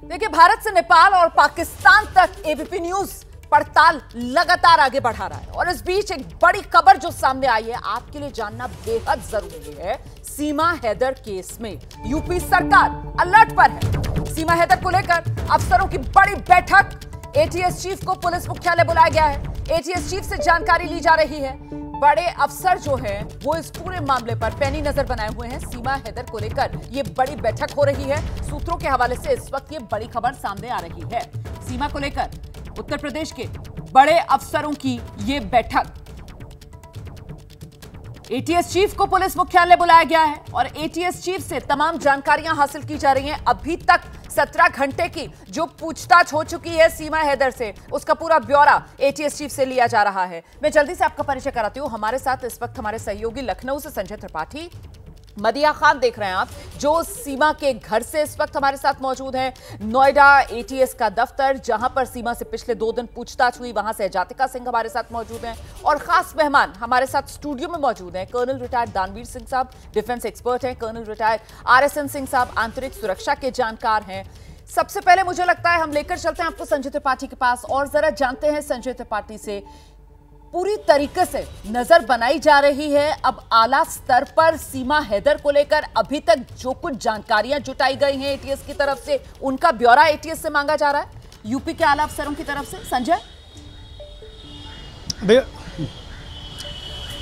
देखिए, भारत से नेपाल और पाकिस्तान तक एबीपी न्यूज पड़ताल लगातार आगे बढ़ा रहा है और इस बीच एक बड़ी खबर जो सामने आई है, आपके लिए जानना बेहद जरूरी है। सीमा हैदर केस में यूपी सरकार अलर्ट पर है। सीमा हैदर को लेकर अफसरों की बड़ी बैठक, एटीएस चीफ को पुलिस मुख्यालय बुलाया गया है। एटीएस चीफ से जानकारी ली जा रही है। बड़े अफसर जो हैं वो इस पूरे मामले पर पैनी नजर बनाए हुए हैं। सीमा हैदर को लेकर ये बड़ी बैठक हो रही है। सूत्रों के हवाले से इस वक्त ये बड़ी खबर सामने आ रही है। सीमा को लेकर उत्तर प्रदेश के बड़े अफसरों की ये बैठक, एटीएस चीफ को पुलिस मुख्यालय बुलाया गया है और एटीएस चीफ से तमाम जानकारियां हासिल की जा रही हैं। अभी तक 17 घंटे की जो पूछताछ हो चुकी है सीमा हैदर से, उसका पूरा ब्यौरा एटीएस चीफ से लिया जा रहा है। मैं जल्दी से आपका परिचय कराती हूं। हमारे साथ इस वक्त हमारे सहयोगी लखनऊ से संजय त्रिपाठी, मदिया खान देख रहे हैं आप, जो सीमा के घर से इस वक्त हमारे साथ मौजूद हैं। नोएडा एटीएस का दफ्तर, जहां पर सीमा से पिछले 2 दिन पूछताछ हुई, वहां से जातिका सिंह हमारे साथ मौजूद हैं और खास मेहमान हमारे साथ स्टूडियो में मौजूद हैं। कर्नल रिटायर्ड दानवीर सिंह साहब, डिफेंस एक्सपर्ट हैं। कर्नल रिटायर्ड आरएसएन सिंह साहब, आंतरिक सुरक्षा के जानकार हैं। सबसे पहले मुझे लगता है हम लेकर चलते हैं आपको संजय त्रिपाठी के पास और जरा जानते हैं संजय त्रिपाठी से, पूरी तरीके से नजर बनाई जा रही है अब आला स्तर पर सीमा हैदर को लेकर। अभी तक जो कुछ जानकारियां जुटाई गई हैं एटीएस की तरफ से, उनका ब्यौरा एटीएस से मांगा जा रहा है यूपी के आला अफसरों की तरफ से। संजय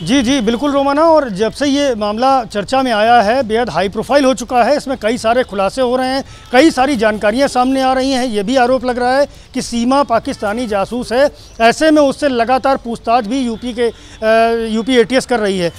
जी बिल्कुल रोमाना, और जब से ये मामला चर्चा में आया है बेहद हाई प्रोफाइल हो चुका है। इसमें कई सारे खुलासे हो रहे हैं, कई सारी जानकारियां सामने आ रही हैं। ये भी आरोप लग रहा है कि सीमा पाकिस्तानी जासूस है। ऐसे में उससे लगातार पूछताछ भी यूपी एटीएस कर रही है।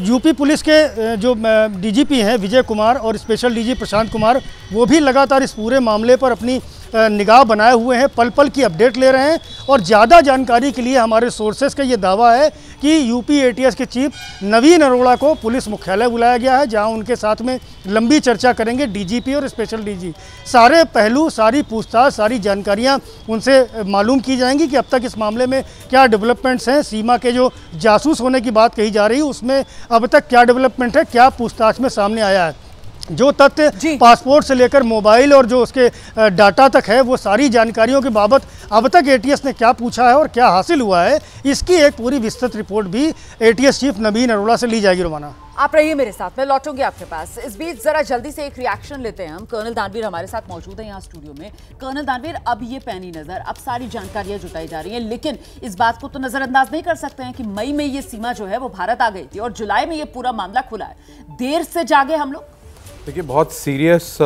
यूपी पुलिस के जो डीजीपी हैं विजय कुमार और स्पेशल डीजी प्रशांत कुमार, वो भी लगातार इस पूरे मामले पर अपनी निगाह बनाए हुए हैं, पल पल की अपडेट ले रहे हैं। और ज़्यादा जानकारी के लिए हमारे सोर्सेस का ये दावा है कि यूपी एटीएस के चीफ नवीन अरोड़ा को पुलिस मुख्यालय बुलाया गया है, जहां उनके साथ में लंबी चर्चा करेंगे डीजीपी और स्पेशल डीजी। सारे पहलू, सारी पूछताछ, सारी जानकारियां उनसे मालूम की जाएंगी कि अब तक इस मामले में क्या डेवलपमेंट्स हैं। सीमा के जो जासूस होने की बात कही जा रही है उसमें अब तक क्या डेवलपमेंट है, क्या पूछताछ में सामने आया है। जो तथ्य पासपोर्ट से लेकर मोबाइल और जो उसके डाटा तक है, वो सारी जानकारियों के बाबत अब तक एटीएस ने क्या पूछा है और क्या हासिल हुआ है, इसकी एक पूरी विस्तृत रिपोर्ट भी एटीएस चीफ नवीन अरोड़ा से ली जाएगी। रोमाना, आप रहिए मेरे साथ, मैं लौटूंगी आपके पास। इस बीच जरा जल्दी से एक रिएक्शन लेते हैं हम। कर्नल दानवीर हमारे साथ मौजूद है यहाँ स्टूडियो में। कर्नल दानवीर, अब ये पैनी नजर, अब सारी जानकारियां जुटाई जा रही हैं, लेकिन इस बात को तो नजरअंदाज नहीं कर सकते हैं कि मई में ये सीमा जो है वो भारत आ गई थी और जुलाई में ये पूरा मामला खुला है। देर से जागे हम लोग। देखिए, बहुत सीरियस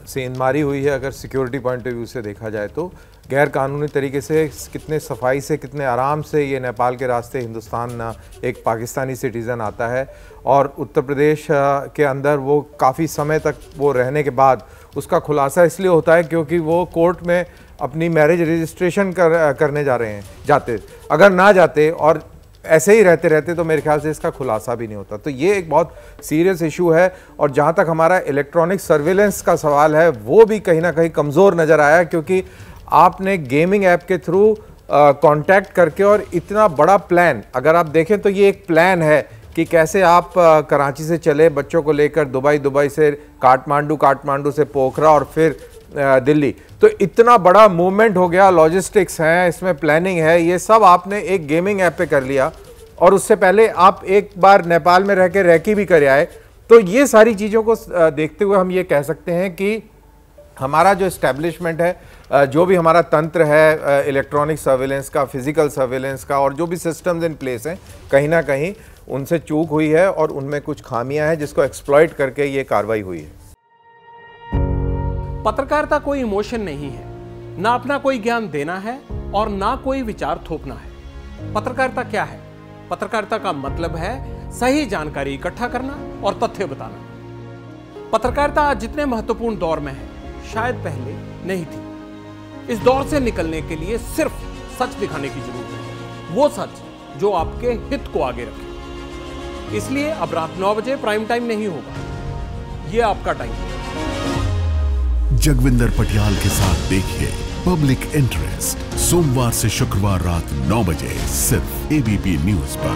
सेंधमारी हुई है अगर सिक्योरिटी पॉइंट ऑफ व्यू से देखा जाए तो। गैर कानूनी तरीके से, कितने सफाई से, कितने आराम से ये नेपाल के रास्ते हिंदुस्तान एक पाकिस्तानी सिटीज़न आता है और उत्तर प्रदेश के अंदर वो काफ़ी समय तक वो रहने के बाद उसका खुलासा इसलिए होता है क्योंकि वो कोर्ट में अपनी मैरिज रजिस्ट्रेशन करने जाते। अगर ना जाते और ऐसे ही रहते तो मेरे ख्याल से इसका खुलासा भी नहीं होता। तो ये एक बहुत सीरियस इशू है। और जहाँ तक हमारा इलेक्ट्रॉनिक सर्विलेंस का सवाल है, वो भी कहीं ना कहीं कमज़ोर नज़र आया, क्योंकि आपने गेमिंग ऐप के थ्रू कांटेक्ट करके, और इतना बड़ा प्लान अगर आप देखें तो ये एक प्लान है कि कैसे आप कराची से चले बच्चों को लेकर दुबई से काठमांडू से पोखरा और फिर दिल्ली। तो इतना बड़ा मूवमेंट हो गया, लॉजिस्टिक्स हैं इसमें, प्लानिंग है, ये सब आपने एक गेमिंग ऐप पे कर लिया और उससे पहले आप एक बार नेपाल में रह के रैकी भी कर आए। तो ये सारी चीज़ों को देखते हुए हम ये कह सकते हैं कि हमारा जो एस्टेब्लिशमेंट है, जो भी हमारा तंत्र है इलेक्ट्रॉनिक सर्विलेंस का, फिजिकल सर्विलेंस का, और जो भी सिस्टम्स इन प्लेस हैं, कहीं ना कहीं उनसे चूक हुई है और उनमें कुछ खामियां हैं जिसको एक्सप्लॉइट करके ये कार्रवाई हुई है। पत्रकारिता कोई इमोशन नहीं है, ना अपना कोई ज्ञान देना है और ना कोई विचार थोपना है। पत्रकारिता क्या है? पत्रकारिता का मतलब है सही जानकारी इकट्ठा करना और तथ्य बताना। पत्रकारिता आज जितने महत्वपूर्ण दौर में है, शायद पहले नहीं थी। इस दौर से निकलने के लिए सिर्फ सच दिखाने की जरूरत है, वो सच जो आपके हित को आगे रखे। इसलिए अब रात 9 बजे प्राइम टाइम नहीं होगा, ये आपका टाइम है। जगविंदर पटियाल के साथ देखिए पब्लिक इंटरेस्ट, सोमवार से शुक्रवार रात 9 बजे सिर्फ एबीपी न्यूज पर।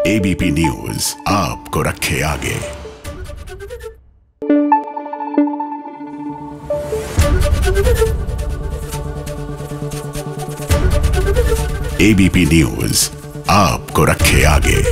एबीपी न्यूज आपको रखे आगे। एबीपी न्यूज आपको रखे आगे।